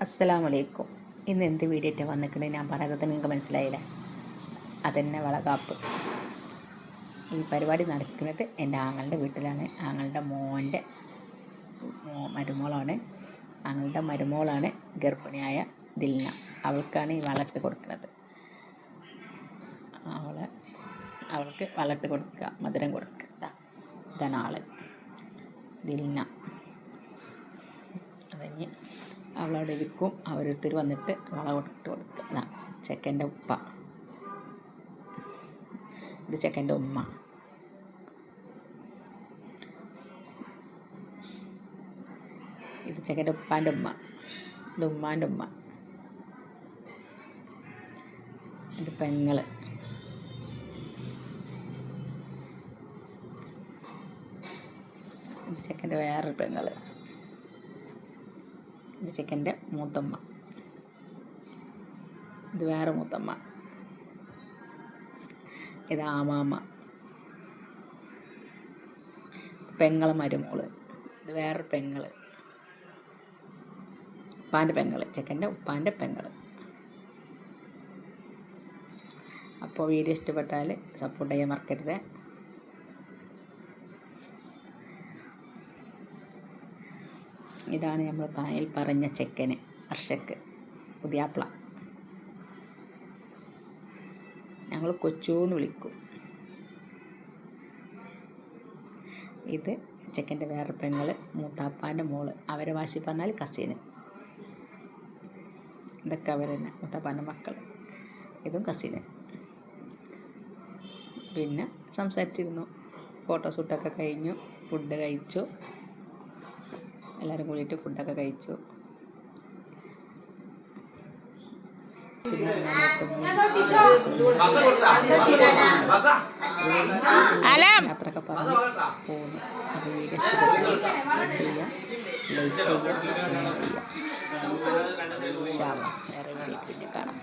അസ്സലാമലൈക്കും. ഇന്ന് എന്ത് വീഡിയോ ആയിട്ടാണ് വന്നിട്ടുണ്ട് ഞാൻ പറയുന്നത് നിങ്ങൾക്ക് മനസ്സിലായില്ലേ? അതന്നെ വളകാപ്പ്. ഈ പരിപാടി നടക്കുന്നത് എൻ്റെ ആങ്ങളുടെ വീട്ടിലാണ്. ആങ്ങളുടെ മോൻ്റെ മരുമോളാണ്. ആങ്ങളുടെ മരുമോളാണ് ഗർഭിണിയായ ദിൽന. അവൾക്കാണ് ഈ വളട്ട് കൊടുക്കുന്നത്. അവൾക്ക് വളട്ട് കൊടുക്കുക, മധുരം കൊടുക്കുക. ഇതാണ് ആള് ദിൽന. അതഞ്ഞ് അവളവിടെ ഇരിക്കും. അവരോരുത്തർ വന്നിട്ട് വള കൊടുത്ത് കൊടുക്കുക. അതാ ചെക്കൻ്റെ ഉപ്പ, ഇത് ചെക്കൻ്റെ ഉമ്മ. ഇത് ചെക്കൻ്റെ ഉപ്പാൻ്റെ ഉമ്മ, ഇത് ഉമ്മാൻ്റെ ഉമ്മ, ഇത് പെങ്ങള്, ഇത് ചെക്കൻ്റെ വേറൊരു പെങ്ങള്, ഇത് ചെക്കൻ്റെ മൂത്തമ്മ, ഇത് വേറെ മൂത്തമ്മ, ഇത് ആമാമ്മ, പെങ്ങളെ മരുമോള്, ഇത് വേറൊരു പെങ്ങള്, ഉപ്പാൻ്റെ പെങ്ങള്, ചെക്കൻ്റെ ഉപ്പാൻ്റെ പെങ്ങള്. അപ്പോൾ വീഡിയോ ഇഷ്ടപ്പെട്ടാൽ സപ്പോർട്ട് ചെയ്യാൻ മറക്കരുത്. ഇതാണ് നമ്മൾ പായൽ പറഞ്ഞ ചെക്കന്, അർഷക്ക് പുതിയാപ്ല. ഞങ്ങൾ കൊച്ചൂന്ന് വിളിക്കും. ഇത് ചെക്കൻ്റെ വേറെ പെങ്ങള്, മൂത്താപ്പാൻ്റെ മോള്, അവരെ ഭാഷ പറഞ്ഞാൽ കസീന്. ഇതൊക്കെ അവർ തന്നെ, മൂത്താപ്പാൻ്റെ മക്കൾ. ഇതും കസീന്. പിന്നെ സംസാരിച്ചിരുന്നു. ഫോട്ടോഷൂട്ടൊക്കെ കഴിഞ്ഞു. ഫുഡ് കഴിച്ചു. എല്ലാവരും കൂടിയിട്ട് ഫുഡൊക്കെ കഴിച്ചു. പിന്നെ യാത്രയൊക്കെ പറഞ്ഞ് പോകുന്നു. അത് വീഡിയോ ഇഷ്ടപ്പെട്ടാൽ സബ് ചെയ്യുക, ലൈക്ക് ചെയ്യുക, ഷെയർ ചെയ്യുക. വേറെ വീഡിയോ പിന്നെ കാണാം.